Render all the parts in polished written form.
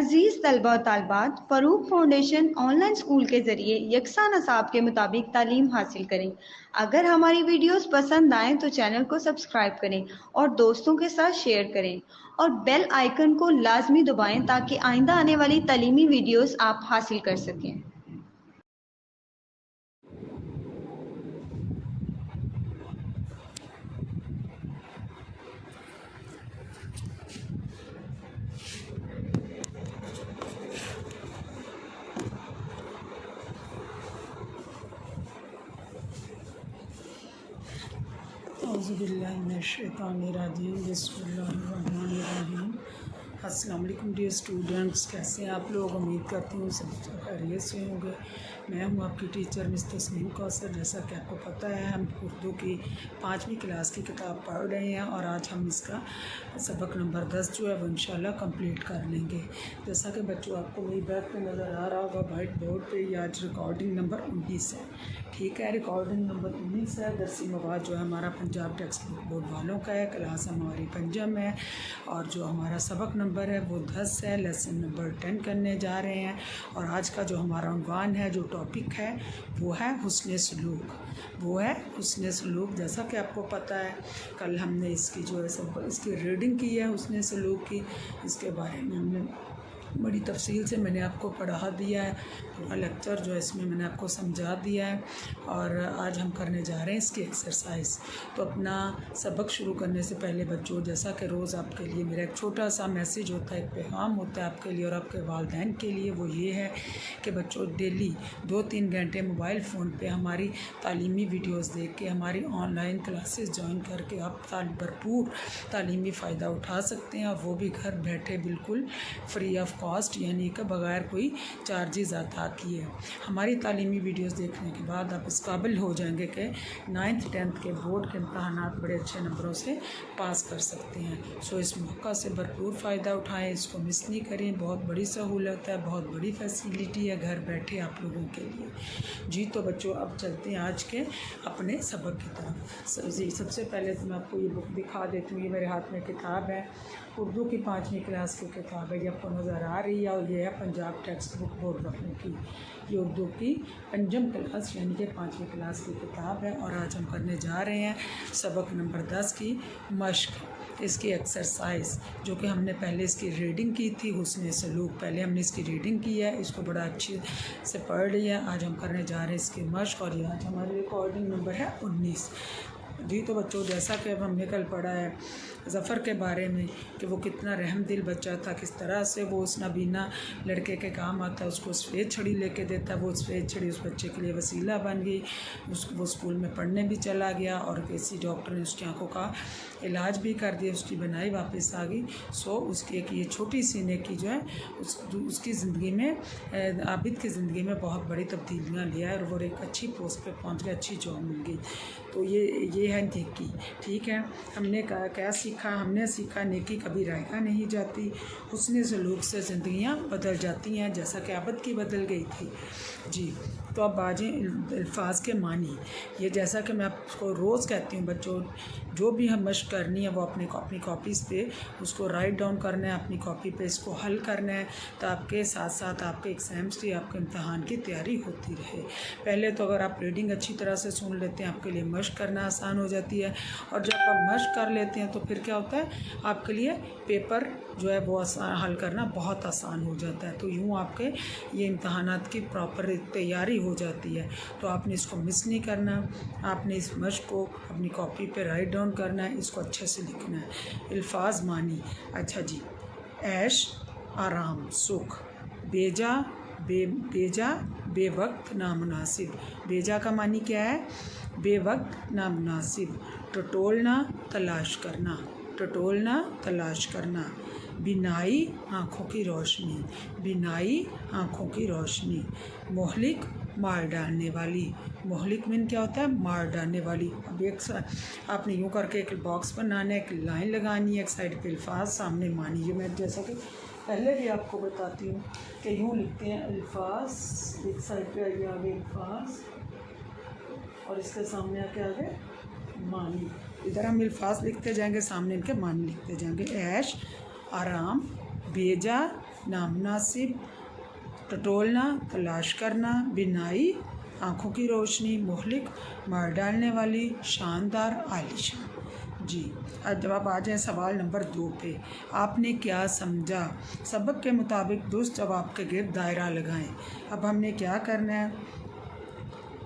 अजीज़ तलबा और तालबात, Farooq foundation online school के ज़रिए यकसा नसाब के मुताबिक तालीम हासिल करें। अगर हमारी वीडियोस पसंद आएँ तो चैनल को सब्सक्राइब करें और दोस्तों के साथ शेयर करें और बेल आइकन को लाजमी दबाएं ताकि आइंदा आने वाली तालीमी वीडियोस आप हासिल कर सकें। औज़ुबिल्लाहिमिनश्शैतानिर्रजीम बिस्मिल्लाहिर्रहमानिर्रहीम। अस्सलाम वालेकुम डियर स्टूडेंट्स, कैसे हैं आप लोग? उम्मीद करती हूँ सब खैरियत से होंगे। मैं हूँ आपकी टीचर मिस तस्मीम कौसर। जैसा कि आपको पता है, हम उर्दू की 5वीं क्लास की किताब पढ़ रहे हैं और आज हम इसका सबक नंबर 10 जो है वो इंशाल्लाह कंप्लीट कर लेंगे। जैसा कि बच्चों आपको मेरी बैक पे नज़र आ रहा होगा वाइट बोर्ड पे, ये आज रिकॉर्डिंग नंबर 19 है। ठीक है, रिकॉर्डिंग नंबर 19 है। दरसी मवाद जो है हमारा पंजाब टेक्स्ट बुक बोर्ड वालों का है, क्लास हमारी पंजम है और जो हमारा सबक नंबर है वो 10 है। लेसन नंबर 10 करने जा रहे हैं और आज का जो हमारा उन्वान है, जो टॉपिक है वो है हुस्न सलूक। जैसा कि आपको पता है, कल हमने इसकी जो है सब इसकी रीडिंग की है हुस्न सलूक की। इसके बारे में हमने बड़ी तफसील से मैंने आपको पढ़ा दिया है, पूरा लेक्चर जो है इसमें मैंने आपको समझा दिया है और आज हम करने जा रहे हैं इसकी एक्सरसाइज। तो अपना सबक शुरू करने से पहले बच्चों, जैसा कि रोज़ आपके लिए मेरा एक छोटा सा मैसेज होता है, एक पैगाम होता है आपके लिए और आपके वालिदैन के लिए, वो ये है कि बच्चों डेली 2-3 घंटे मोबाइल फ़ोन पे हमारी तालीमी वीडियोस देख के, हमारी ऑनलाइन क्लासेस ज्वाइन करके आप भरपूर तालीमी फ़ायदा उठा सकते हैं और वो भी घर बैठे बिल्कुल फ्री ऑफ कॉस्ट, यानी कि बग़ैर कोई चार्जेस अदा किए। हमारी तालीमी वीडियोस देखने के बाद आप इस काबिल हो जाएंगे कि 9th 10th के बोर्ड के इम्तहानात बड़े अच्छे नंबरों से पास कर सकते हैं। सो इस मौका से भरपूर फ़ायदा उठाएं, इसको मिस नहीं करें। बहुत बड़ी सहूलत है, बहुत बड़ी फैसिलिटी है घर बैठे आप लोगों के लिए। जी तो बच्चों, अब चलते हैं आज के अपने सबक की तरफ। जी, सबसे पहले तो मैं आपको ये बुक दिखा देती हूँ। ये मेरे हाथ में किताब है, उर्दू की 5वीं क्लास की किताब है, ये आपको नज़र आ रही है और ये है पंजाब टेक्स्ट बुक बोर्ड वालों की। ये उर्दू की पंजम क्लास यानी कि 5वीं क्लास की किताब है और आज हम करने जा रहे हैं सबक नंबर 10 की मश्क, इसकी एक्सरसाइज, जो कि हमने पहले इसकी रीडिंग की थी। हुस्न सलूक पहले हमने इसकी रीडिंग की है, इसको बड़ा अच्छे से पढ़ लिया। आज हम करने जा रहे हैं इसकी मश्क और ये आज हमारी रिकॉर्डिंग नंबर है 19। जी तो बच्चों, जैसा कि अब हमने कल पढ़ा है ज़फ़र के बारे में कि वो कितना रहम दिल बच्चा था, किस तरह से वो उस नाबीना लड़के के काम आता है, उसको सफ़ेद छड़ी लेके देता है। वो सफ़ेद छड़ी उस बच्चे के लिए वसीला बन गई। वो स्कूल में पढ़ने भी चला गया और किसी डॉक्टर ने उसकी आँखों का इलाज भी कर दिया, उसकी बनाई वापस आ गई। सो उसकी एक ये छोटी सी नेकी जो है उसकी ज़िंदगी में, आबिद की ज़िंदगी में बहुत बड़ी तब्दीलियाँ ले आए और वो एक अच्छी पोस्ट पे पहुंच गया, अच्छी जॉब मिल गई। तो ये है नेकी। ठीक है, हमने क्या सीखा? हमने सीखा नेकी कभी रायगा नहीं जाती, हुस्न सलूक से ज़िंदगियाँ बदल जाती हैं, जैसा कि आबिद की बदल गई थी। जी तो अब आ जाएँ अल्फाज के मानी। ये जैसा कि मैं आपको रोज़ कहती हूँ बच्चों, जो भी हम मश्क करनी है वो अपनी कॉपीज़ पे उसको राइट डाउन करना है, अपनी कॉपी पे इसको हल करना है, तो आपके साथ साथ आपके एग्ज़ाम्स की, आपके इम्तहान की तैयारी होती रहे। पहले तो अगर आप रीडिंग अच्छी तरह से सुन लेते हैं, आपके लिए मश्क करना आसान हो जाती है और जब आप मश्क कर लेते हैं तो फिर क्या होता है, आपके लिए पेपर जो है वो हल करना बहुत आसान हो जाता है। तो यूँ आपके ये इम्तहानात की प्रॉपर तैयारी हो जाती है। तो आपने इसको मिस नहीं करना, आपने इस मश्क को अपनी कॉपी पे राइट डाउन करना है, इसको अच्छे से लिखना है। अल्फाज मानी। अच्छा जी, ऐश, आराम, सुख, बेजा, बेवक्त, नामुनासिब। बेजा का मानी क्या है? बेवक्त, नामुनासिब। टटोलना, तलाश करना, टटोलना, तलाश करना। बिनाई, आँखों की रोशनी, बिनाई, आँखों की रोशनी। मोहलिक, मार डालने वाली। मोहलिक मीन क्या होता है? मार डालने वाली। अब एक आपने यूँ करके एक बॉक्स बनाना है, एक लाइन लगानी है, एक साइड पे अल्फाज, सामने मानी। ये मैं जैसा कि पहले भी आपको बताती हूँ कि यूँ लिखते हैं अल्फाज, एक साइड पे आइए आगे अल्फाज और इसके सामने आके आगे मानी। इधर हम अल्फाज लिखते जाएंगे, सामने इनके मानी लिखते जाएंगे। ऐश, आराम, बेजा, नामुनासिब, टटोलना, तलाश करना, बिनाई, आँखों की रोशनी, मुहलिक, मार डालने वाली, शानदार, आलीशान। जी, अब आ जाए सवाल नंबर 2 पे। आपने क्या समझा? सबक के मुताबिक दुरुस्त जवाब के गिर्द दायरा लगाएं। अब हमने क्या करना है,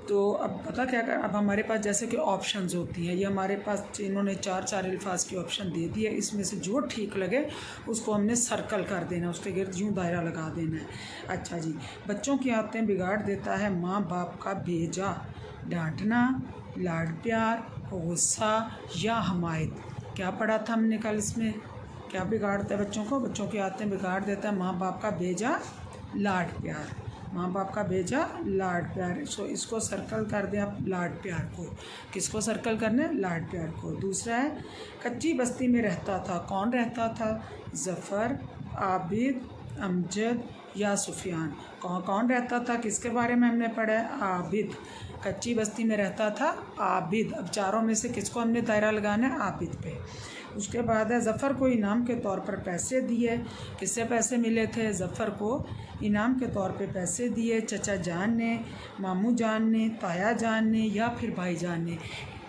तो अब पता क्या कर, अब हमारे पास जैसे कि ऑप्शंस होती हैं, ये हमारे पास इन्होंने 4 अल्फाज की ऑप्शन दे दी है, इसमें से जो ठीक लगे उसको हमने सर्कल कर देना, उसके गिर्द यूँ दायरा लगा देना है। अच्छा जी, बच्चों की आदतें बिगाड़ देता है माँ बाप का भेजा, डांटना, लाड प्यार, गुस्सा या हमायत। क्या पढ़ा था हमने कल? इसमें क्या बिगाड़ता है बच्चों को? बच्चों की आदतें बिगाड़ देता है माँ बाप का भेजा, लाड प्यार, माँ बाप का भेजा, लाड प्यार। सो इसको सर्कल कर दें आप, लाड प्यार को। किसको सर्कल करना है? लाड प्यार को। दूसरा है, कच्ची बस्ती में रहता था, कौन रहता था? ज़फ़र, आबिद, अमजद या सुफियान। कौन कौन रहता था? किसके बारे में हमने पढ़ा है? आबिद। कच्ची बस्ती में रहता था आबिद। अब चारों में से किसको हमने दायरा लगाना है? आबिद पे। उसके बाद है, ज़फ़र को इनाम के तौर पर पैसे दिए। किससे पैसे मिले थे? ज़फ़र को इनाम के तौर पे पैसे दिए, चचा जान ने, मामू जान ने, ताया जान ने या फिर भाई जान ने।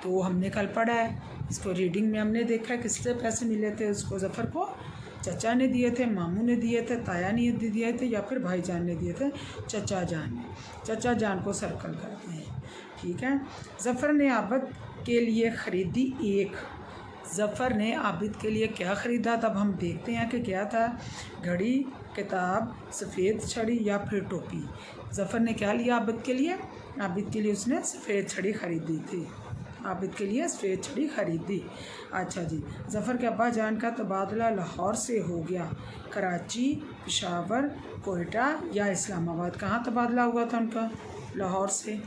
तो हमने कल पढ़ा है, इसको रीडिंग में हमने देखा है किससे पैसे मिले थे उसको। ज़फ़र को चचा ने दिए थे, मामू ने दिए थे, ताया ने दिए थे या फिर भाई जान ने दिए थे, चचा जान ने। चचा जान को सर्कल करते हैं, ठीक है। ज़फ़र ने आबिद के लिए ख़रीदी एक। ज़फ़र ने आबिद के लिए क्या ख़रीदा? तब हम देखते हैं कि क्या था। घड़ी, किताब, सफ़ेद छड़ी या फिर टोपी। ज़फ़र ने क्या लिया आबिद के लिए? आबिद के लिए उसने सफ़ेद छड़ी ख़रीदी थी। आबिद के लिए सफ़ेद छड़ी ख़रीदी। अच्छा जी, ज़फ़र के अब्बा जान का तबादला लाहौर से हो गया। कराची, पेशावर, कोयटा या इस्लामाबाद। कहाँ तबादला हुआ था उनका? लाहौर से।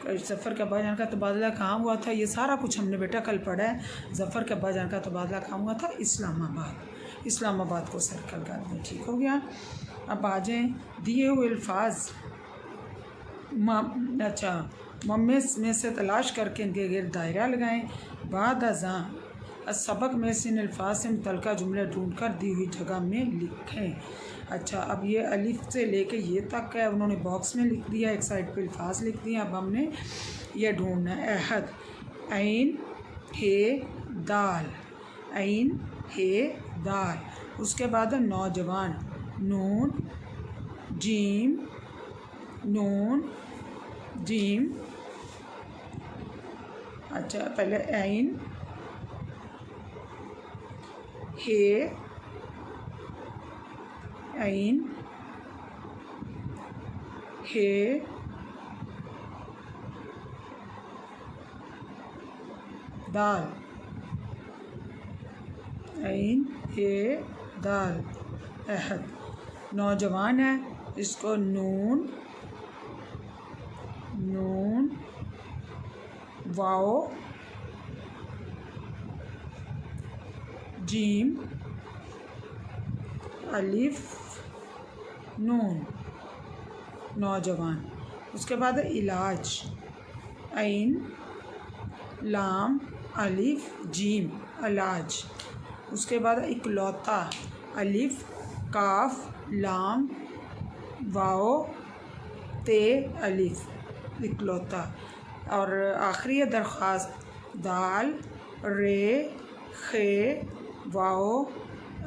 ज़फ़र के अब्बा जान का तबादला कहाँ हुआ था? ये सारा कुछ हमने बेटा कल पढ़ा है। ज़फ़र के अब्बा जान का तबादला कहाँ हुआ था? इस्लामाबाद। इस्लामाबाद को सर्कल कर दें, ठीक हो गया। अब आ जाएँ, दिए हुए अल्फाज मम्मे में से तलाश करके इनके गिर्द दायरा लगाएं। बाद अज़ां सबक में से इन अल्फाज से मुतल्लिका जुमले ढूंढकर दी हुई जगह में लिखें। अच्छा, अब ये अलिफ से लेके ये तक है, उन्होंने बॉक्स में लिख दिया, एक साइड पे अल्फाज लिख दिए। अब हमने ये ढूंढना है। अहद, ऐन हे दाल, ऐन हे दाल। उसके बाद नौजवान, नून जीम, नून जीम। अच्छा, पहले ऐन, हे, ऐन हे दाल, ऐन हे दाल। अहद, नौजवान है, इसको नून, नून वाओ जीम अलिफ नून, नौजवान। उसके बाद इलाज, ऐन लाम अलिफ जीम, इलाज। उसके बाद इकलौता, अलिफ काफ लाम वाओ ते अलिफ, इकलौता। और आखिरी है दरख्वास्त, दाल रे खे वाओ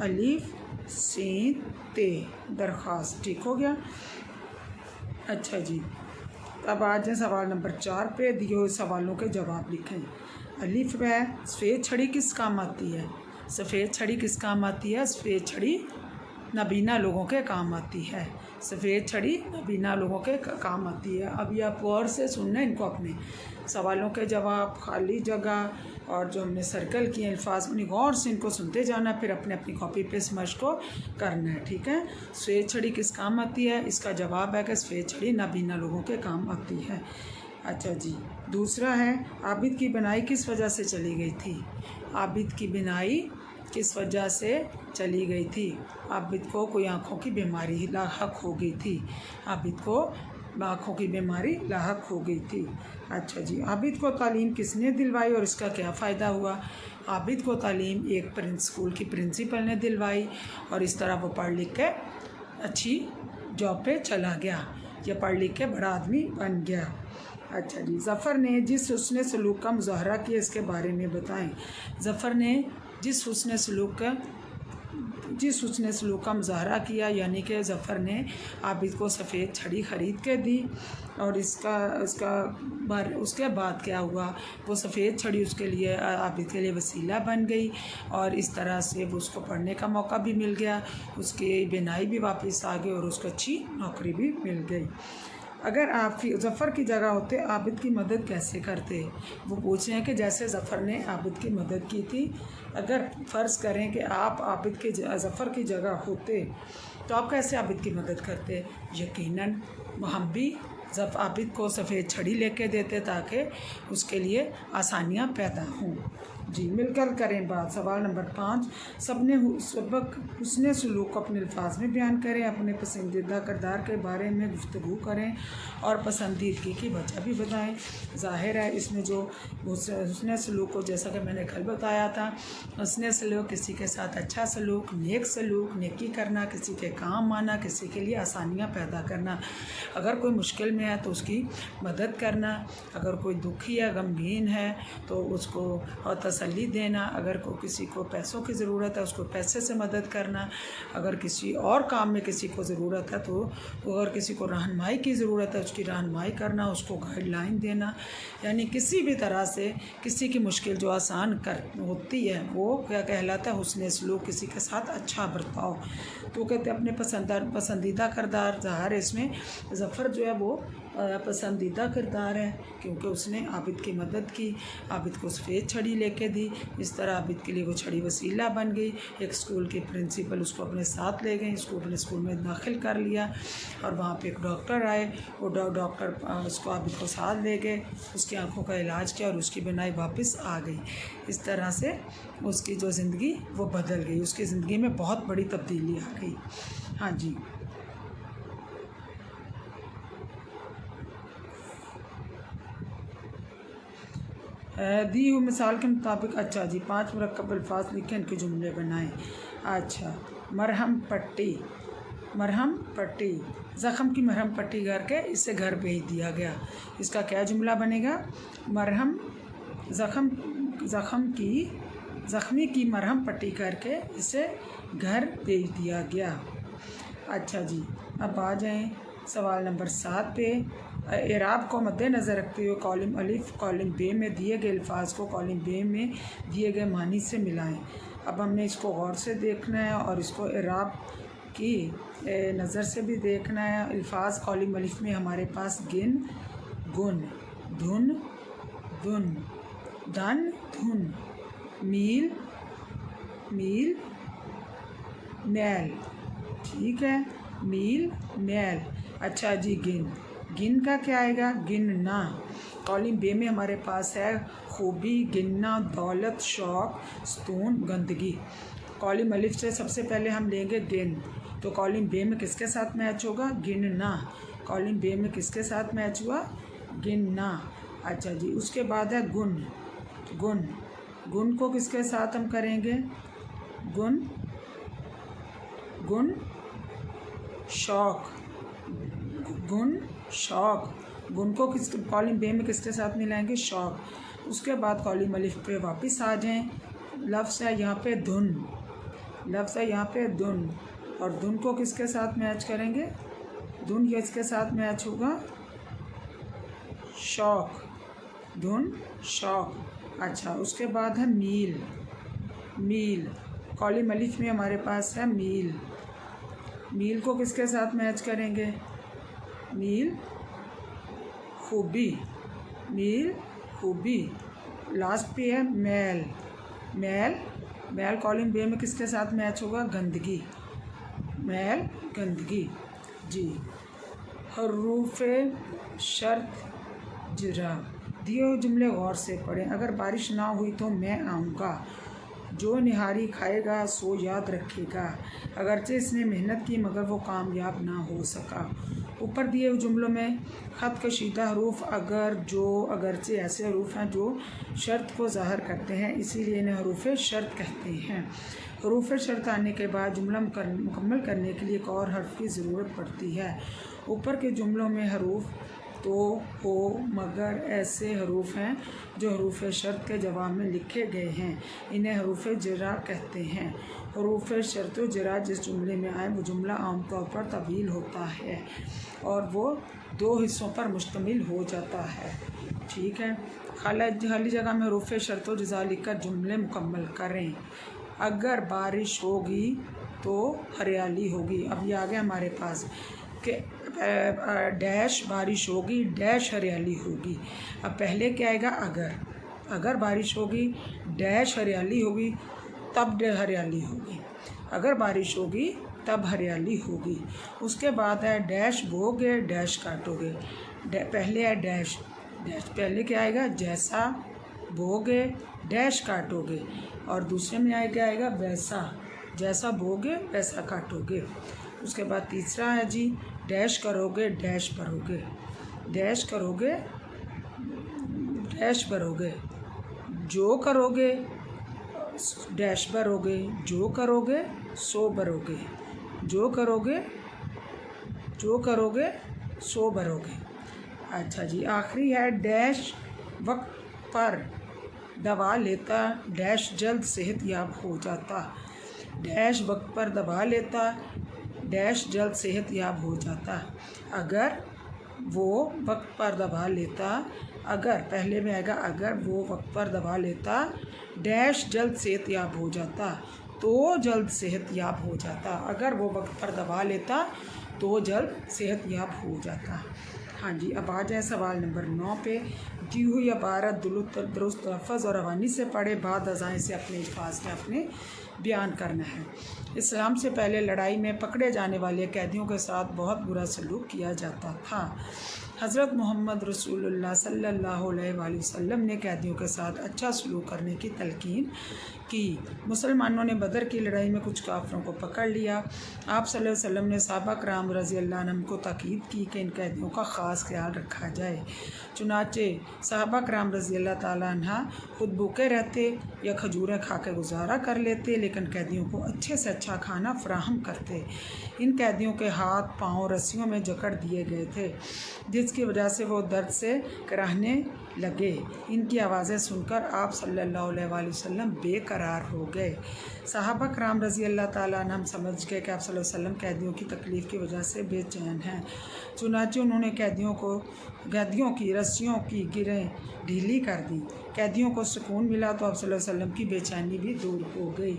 अलिफ सीन ते, दरख्वास्त। ठीक हो गया। अच्छा जी, अब आ जाए सवाल नंबर 4 पे। दिए हुए सवालों के जवाब लिखें। अलिफ है, सफ़ेद छड़ी किस काम आती है? सफ़ेद छड़ी किस काम आती है? सफ़ेद छड़ी नाबीना लोगों के काम आती है। सफ़ेद छड़ी नाबीना लोगों के काम आती है। अब ये आप गौर से सुनना है इनको, अपने सवालों के जवाब, खाली जगह और जो हमने सर्कल किए अल्फाज, अपनी गौर से इनको सुनते जाना, फिर अपने अपनी कॉपी पे स्मश को करना है, ठीक है। सफ़ेद छड़ी किस काम आती है? इसका जवाब है कि सफ़ेद छड़ी नाबीना लोगों के काम आती है। अच्छा जी, दूसरा है, आबिद की बनाई किस वजह से चली गई थी? आबिद की बनाई किस वजह से चली गई थी? आबिद को कोई आँखों की बीमारी लाहक हो गई थी। आबिद को आँखों की बीमारी लाहक हो गई थी। अच्छा जी, आबिद को तालीम किसने दिलवाई और इसका क्या फ़ायदा हुआ? आबिद को तालीम एक स्कूल की प्रिंसिपल ने दिलवाई और इस तरह वो पढ़ लिख के अच्छी जॉब पे चला गया, या पढ़ लिख के बड़ा आदमी बन गया। अच्छा जी, ज़फ़र ने जिस हुस्न सलूक का मुज़ाहरा किया इसके बारे में बताएं। ज़फ़र ने जिस हुस्न सलूक का मुज़ाहरा किया, यानी कि ज़फ़र ने आबिद को सफ़ेद छड़ी ख़रीद के दी, और उसके बाद क्या हुआ, वो सफ़ेद छड़ी उसके लिए आबिद के लिए वसीला बन गई, और इस तरह से वो उसको पढ़ने का मौका भी मिल गया, उसकी बिनाई भी वापस आ गई और उसको अच्छी नौकरी भी मिल गई। अगर आप ज़फ़र की जगह होते आबिद की मदद कैसे करते? वो पूछ रहे हैं कि जैसे ज़फ़र ने आबिद की मदद की थी, अगर फ़र्ज़ करें कि आप ज़फ़र की जगह होते तो आप कैसे आबिद की मदद करते? यकीनन हम भी आबिद को सफ़ेद छड़ी लेके देते ताकि उसके लिए आसानियाँ पैदा हों। जी, मिलकर करें बात। सवाल नंबर 5, सबने सबक हुस्न सलूक को अपने अल्फाज में बयान करें। अपने पसंदीदा किरदार के बारे में गुफ्तगू करें और पसंदीदगी की वजह भी बताएं। ज़ाहिर है इसमें जो हुस्न सलूक को, जैसा कि मैंने कल बताया था, हुस्न सलूक किसी के साथ अच्छा सलूक, नेक सलूक, नेकी करना, किसी के काम आना, किसी के लिए आसानियाँ पैदा करना, अगर कोई मुश्किल में है तो उसकी मदद करना, अगर कोई दुखी है, गमगीन है तो उसको तसल्ली देना, अगर किसी को पैसों की ज़रूरत है उसको पैसे से मदद करना, अगर किसी और काम में किसी को ज़रूरत है तो अगर किसी को रहनुमाई की ज़रूरत है उसकी रहनुमाई करना, उसको गाइडलाइन देना, यानी किसी भी तरह से किसी की मुश्किल जो आसान होती है वो क्या कहलाता है? हुस्न सलूक, किसी के साथ अच्छा बर्ताव। तो कहते हैं अपने पसंदीदा किरदार, ज़ाहिर है इसमें ज़फ़र जो है वो पसंदीदा किरदार है क्योंकि उसने आबिद की मदद की, आबिद को सफ़ेद छड़ी लेके दी, इस तरह आबिद के लिए वो छड़ी वसीला बन गई। एक स्कूल के प्रिंसिपल उसको अपने साथ ले गए, अपने स्कूल में दाखिल कर लिया, और वहाँ पे एक डॉक्टर आए, वो डॉक्टर उसको आबिद को साथ ले गए, उसकी आँखों का इलाज किया और उसकी बिनाई वापस आ गई। इस तरह से उसकी जो ज़िंदगी वो बदल गई, उसकी ज़िंदगी में बहुत बड़ी तब्दीली आ गई। हाँ जी, दी हुई मिसाल के मुताबिक, अच्छा जी, 5 मुरक्कब अल्फाज लिखें, इनके जुमले बनाएं। अच्छा, मरहम पट्टी, ज़ख़म की मरहम पट्टी करके इसे घर भेज दिया गया। इसका क्या जुमला बनेगा? ज़ख़मी की मरहम पट्टी करके इसे घर भेज दिया गया। अच्छा जी, अब आ जाएं सवाल नंबर 7 पे। एराब को मद्देनज़र रखते हुए कॉलम अलिफ कॉलम बे में दिए गए अल्फाज को कॉलम बे में दिए गए मानी से मिलाएं। अब हमने इसको गौर से देखना है और इसको एराब की नज़र से भी देखना है। अल्फाज कॉलम अलिफ में हमारे पास गिन, गुन, धुन, दन, धुन, मील, मैल। ठीक है, मील, मैल। अच्छा जी, गिन का क्या आएगा? गिनना। कॉलम बे में हमारे पास है खूबी, गिनना, दौलत, शौक, स्तून, गंदगी। कॉलम अलिफ से सबसे पहले हम लेंगे गिन, तो कॉलम बे में किसके साथ मैच होगा? गिनना। कॉलम बे में किसके साथ मैच हुआ? गिनना। अच्छा जी, उसके बाद है गुन को किसके साथ हम करेंगे? गुन शौक, गुन को किस कॉलम बे में किसके साथ मिलाएंगे? शौक। उसके बाद कॉलम अलिफ पे वापस आ जाएं। लफ्ज़ है यहाँ पे धुन, और धुन को किसके साथ मैच करेंगे? धुन ये इसके साथ मैच होगा शौक, धुन, शौक। अच्छा, उसके बाद है मील। कॉलम अलिफ में हमारे पास है मील को किसके साथ मैच करेंगे? खूबी। लास्ट पे है मैल कॉलम बे में किसके साथ मैच होगा? गंदगी, जी। हरूफ शर्त जरा, दिए हुए जुमले गौर से पढ़ें। अगर बारिश ना हुई तो मैं आऊँगा। जो निहारी खाएगा सो याद रखेगा, अगरचे इसने मेहनत की मगर वो कामयाब ना हो सका। ऊपर दिए हुए जुमलों में ख़त कशीदा हरूफ अगर, जो, अगरचे ऐसे हरूफ हैं जो शर्त को ज़ाहिर करते हैं, इसीलिए इन्हें हरूफ शर्त कहते हैं। हरूफ शर्त आने के बाद जुमला मुकम्मल करने के लिए एक और हर्फ की ज़रूरत पड़ती है। ऊपर के जुमलों में हरूफ तो, हो, मगर ऐसे हरूफ हैं जो हरूफ शर्त के जवाब में लिखे गए हैं, इन्हें हरूफ जरा कहते हैं। हरूफ शर्त व जरा जिस जुमले में आए वो जुमला आमतौर पर तवील होता है और वो 2 हिस्सों पर मुश्तमिल हो जाता है। ठीक है, खाली जगह में हरूफ शर्त व जज़ा लिखकर जुमले मुकम्मल करें। अगर बारिश होगी तो हरियाली होगी। अब ये आ गया हमारे पास कि डैश बारिश होगी, डैश हरियाली होगी। अब पहले क्या आएगा, अगर बारिश होगी, डैश हरियाली होगी, तब हरियाली होगी। अगर बारिश होगी तब हरियाली होगी। उसके बाद है डैश बोगे, डैश काटोगे। पहले है डैश, पहले क्या आएगा, जैसा बोगे डैश काटोगे, और दूसरे में आएगा वैसा, जैसा बोगे वैसा काटोगे। उसके बाद तीसरा है जी, डैश करोगे डैश भरोगे, डैश करोगे डैश भरोगे, जो करोगे डैश भरोगे, जो करोगे सो भरोगे, जो करोगे सो भरोगे। अच्छा जी, आखिरी है डैश वक्त पर दवा लेता, डैश जल्द सेहतयाब हो जाता। डैश वक्त पर दवा लेता, डैश जल्द सेहतयाब हो जाता। अगर वो वक्त पर दवा लेता, अगर पहले में आएगा, अगर वो वक्त पर दवा लेता डैश जल्द सेहतयाब हो जाता, तो जल्द सेहतयाब हो जाता। अगर वो वक्त पर दवा लेता तो जल्द सेहतयाब हो जाता। हाँ जी, अब आ जाए सवाल नंबर 9 पे। दी हुई इबारत दुरुस्त लफ्ज़ और रवानी से पढ़े, बाद अज़ाएँ से अपने अल्फाज में अपने बयान करना है। इस्लाम से पहले लड़ाई में पकड़े जाने वाले कैदियों के साथ बहुत बुरा सलूक किया जाता था। हज़रत मोहम्मद रसूलुल्लाह सल्लल्लाहु अलैहि वसल्लम ने कैदियों के साथ अच्छा सलूक करने की तलकीन की। मुसलमानों ने बदर की लड़ाई में कुछ काफिरों को पकड़ लिया। आप सल्लल्लाहु अलैहि वसल्लम ने सहाबा कराम रज़ी अल्लाह अन्हुम को ताकीद की कि इन कैदियों का ख़ास ख्याल रखा जाए। चुनाचे सहाबा कराम रज़ी अल्लाह ताला अन्हा खुद भूखे रहते या खजूरें खा के गुजारा कर लेते, लेकिन कैदियों को अच्छे से अच्छा खाना फराहम करते। इन कैदियों के हाथ पाँव रस्सियों में जकड़ दिए गए थे, जिसकी वजह से वो दर्द से कराहने लगे। इनकी आवाज़ें सुनकर आप सल्लल्लाहु अलैहि वसल्लम बेकरार हो गए। सहाबा कराम रज़ी अल्लाह ताला अन्हुम समझ गए कि आप सल्लल्लाहु अलैहि वसल्लम कैदियों की तकलीफ़ की वजह से बेचैन हैं। चुनांचे उन्होंने कैदियों की रस्सियों की गिरें ढीली कर दी। कैदियों को सुकून मिला तो आप सल्लल्लाहु अलैहि वसल्लम की बेचैनी भी दूर हो गई।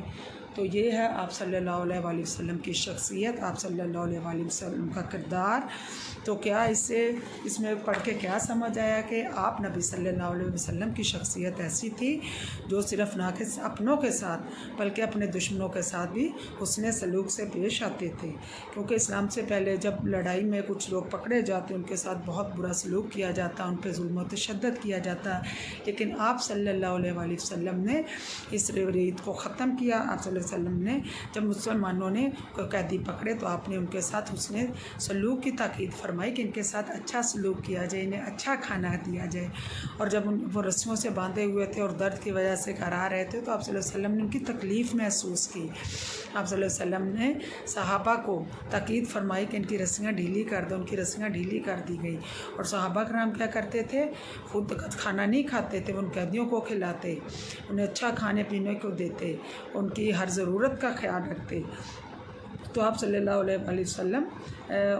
तो ये है आप सल्लल्लाहु अलैहि वसल्लम की शख्सियत, आप सल्लल्लाहु अलैहि वसल्लम का किरदार। तो क्या इसमें पढ़ के क्या समझ आया कि आप नबी सल्लल्लाहु अलैहि वसल्लम की शख्सियत ऐसी थी जो सिर्फ़ ना कि अपनों के साथ बल्कि अपने दुश्मनों के साथ भी हुस्न सलूक से पेश आते थे। क्योंकि इस्लाम से पहले जब लड़ाई में कुछ लोग पकड़े जाते उनके साथ बहुत बुरा सलूक किया जाता, उन पर जुल्म व तशद्दुद किया जाता, लेकिन आप सल्लल्लाहु अलैहि वसल्लम ने इस रीत को ख़त्म किया। आप सल्लल्लाहु अलैहि वसल्लम ने जब मुसलमानों ने कैदी पकड़े तो आपने उनके साथ हुस्न सलूक की ताकीद फरमाई कि इनके साथ अच्छा सलूक किया जाए, इन्हें अच्छा खाना दिया जाए। और जब वो रस्सियों से बांधे हुए थे और दर्द की वजह से करा रहे थे तो आप सल्लल्लाहु अलैहि वसल्लम ने उनकी तकलीफ़ महसूस की। आप सल्लल्लाहु अलैहि वसल्लम ने सहाबा को ताकीद फरमाई कि इनकी रस्सियाँ ढीली कर दो। उनकी रस्सियाँ ढीली कर दी गई। और सहाबा कराम क्या करते थे, खुद खाना नहीं खाते थे, उन कैदियों को खिलाते, उन्हें अच्छा खाने पीने को देते, उनकी हर ज़रूरत का ख्याल रखते। तो आप सल्लल्लाहु अलैहि वसल्लम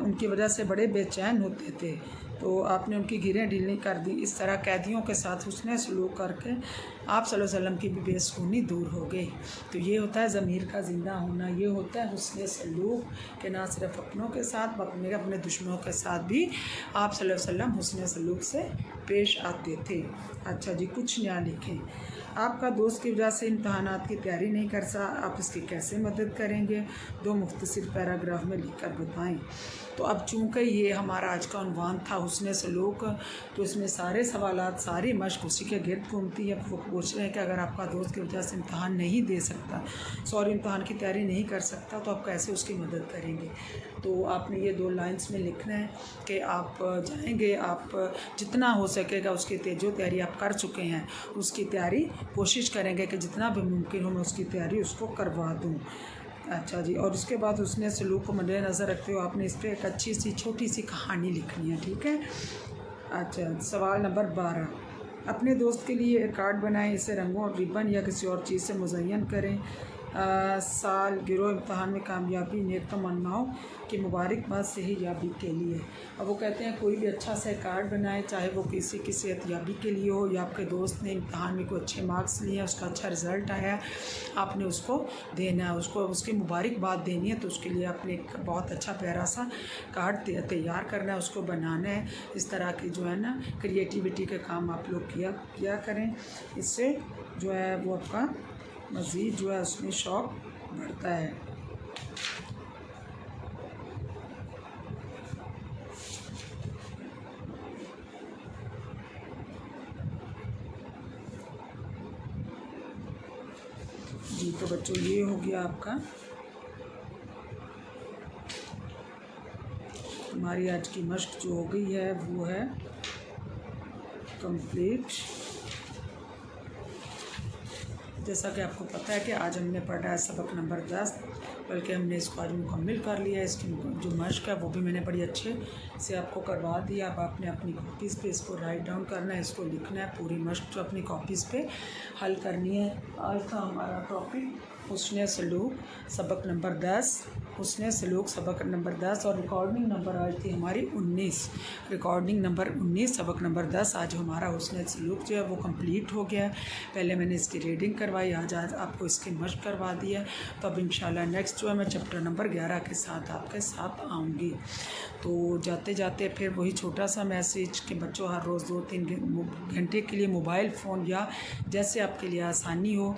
उनकी वजह से बड़े बेचैन होते थे, तो आपने उनकी गिरें ढीली कर दी। इस तरह कैदियों के साथ हुस्न सलूक करके आप सल्लल्लाहु अलैहि वसल्लम की भी बेसुकूनी दूर हो गई। तो ये होता है ज़मीर का ज़िंदा होना, ये होता है हुस्न सलूक कि ना सिर्फ अपनों के साथ बल्कि अपने दुश्मनों के साथ भी आप सल्लल्लाहु अलैहि वसल्लम हुस्न सलूक से पेश आते थे। अच्छा जी, कुछ नया लिखें। आपका दोस्त की वजह से इम्तहानात की तैयारी नहीं कर सकता, आप इसकी कैसे मदद करेंगे? 2 मुख्तसर पैराग्राफ में लिखकर बताएं। तो अब चूँकि ये हमारा आज का उन्वान था हुस्न सलूक, तो इसमें सारे सवालात, सारी मश्क उसी के गिर्द घूमती है। वो पूछ रहे हैं कि अगर आपका दोस्त की वजह से इम्तहान नहीं दे सकता, इम्तहान की तैयारी नहीं कर सकता, तो आप कैसे उसकी मदद करेंगे? तो आपने ये 2 लाइन्स में लिखना है कि आप जाएंगे, आप जितना हो सकेगा उसकी जो तैयारी आप कर चुके हैं उसकी तैयारी कोशिश करेंगे कि जितना भी मुमकिन हो मैं उसकी तैयारी उसको करवा दूँ। अच्छा जी, और उसके बाद उसने सलूक को मद्देनज़र रखते हुए आपने इस पर एक अच्छी सी छोटी सी कहानी लिखनी है, ठीक है। अच्छा, सवाल नंबर 12, अपने दोस्त के लिए एक कार्ड बनाएं, इसे रंगों और रिबन या किसी और चीज़ से मुज़य्यन करें। साल गिरो इम्तहान में कामयाबी, नेक तमन्नाओं की मुबारकबाद सेहतयाबी के लिए। अब वो कहते हैं कोई भी अच्छा सा कार्ड बनाए, चाहे वो किसी की सेहतयाबी के लिए हो या आपके दोस्त ने इम्तहान में कोई अच्छे मार्क्स लिए हैं, उसका अच्छा रिज़ल्ट आया, आपने उसको देना है, उसको उसकी मुबारकबाद देनी है। तो उसके लिए आपने एक बहुत अच्छा प्यारा सा कार्ड तैयार करना है, उसको बनाना है। इस तरह की जो है ना क्रिएटिविटी के काम आप लोग किया करें, इससे जो है वो आपका मज़ीद जो है उसमें शौक़ बढ़ता है। जी, तो बच्चों ये हो गया आपका हमारी आज की मश्क जो हो गई है वो है कंप्लीट। जैसा कि आपको पता है कि आज हमने पढ़ा है सबक नंबर 10, बल्कि हमने इसको आज मुकम्मल कर लिया है। इसकी जो मश्क है वो भी मैंने बड़ी अच्छे से आपको करवा दिया। अब आपने अपनी कॉपीज़ पे इसको राइट डाउन करना है, इसको लिखना है, पूरी मश्क जो अपनी कॉपीज़ पे हल करनी है। आज का हमारा टॉपिक हुस्न सलूक सबक नंबर 10, हुस्न सलूक सबक नंबर 10, और रिकॉर्डिंग नंबर आज थी हमारी 19। रिकॉर्डिंग नंबर 19 सबक नंबर 10। आज हमारा हुस्न सलूक जो है वो कंप्लीट हो गया। पहले मैंने इसकी रीडिंग करवाई, आज आपको इसकी मश्क करवा दी है। तो अब इंशाल्लाह नेक्स्ट जो है मैं चैप्टर नंबर 11 के साथ आपके साथ आऊँगी। तो जाते जाते फिर वही छोटा सा मैसेज कि बच्चों हर रोज़ 2-3 घंटे के लिए मोबाइल फ़ोन या जैसे आपके लिए आसानी हो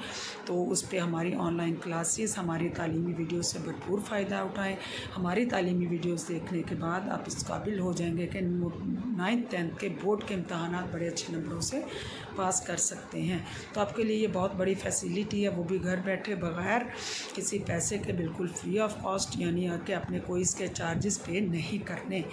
तो उस पर हमारी ऑनलाइन क्लासेस, हमारी तालीमी वीडियो से भरपूर फ़ायदा उठाएं। हमारी तालीमी वीडियोस देखने के बाद आप इस काबिल हो जाएंगे कि 9th 10th के बोर्ड के इम्तहानात बड़े अच्छे नंबरों से पास कर सकते हैं। तो आपके लिए ये बहुत बड़ी फैसिलिटी है, वो भी घर बैठे बग़ैर किसी पैसे के, बिल्कुल फ्री ऑफ कॉस्ट, यानी कि अपने कोई इसके चार्जेस पे नहीं करने।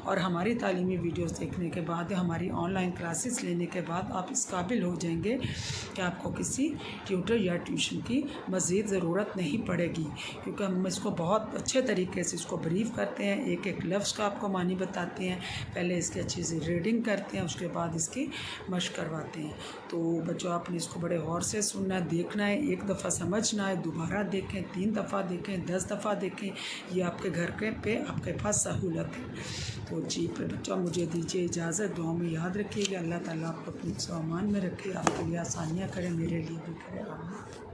और हमारी तालीमी वीडियोस देखने के बाद, हमारी ऑनलाइन क्लासेस लेने के बाद आप इस काबिल हो जाएंगे कि आपको किसी ट्यूटर या ट्यूशन की मज़ीद ज़रूरत नहीं पड़ेगी, क्योंकि हम इसको बहुत अच्छे तरीके से इसको ब्रीफ करते हैं, एक एक लफ्ज़ का आपको मानी बताते हैं, पहले इसकी अच्छी सी रीडिंग करते हैं, उसके बाद इसकी मश्क करवाते हैं। तो बच्चों आपने इसको बड़े गौर से सुनना है, देखना है, एक दफ़ा समझना है, दोबारा देखें, 3 दफ़ा देखें, 10 दफ़ा देखें, ये आपके घर के पे आपके पास सहूलत है। तो जी बच्चों मुझे दीजिए इजाज़त, दुआ में याद रखिएगा। अल्लाह ताला आपको अपनी सामान में रखे, आपके लिए आसानियाँ करें, मेरे लिए भी करें।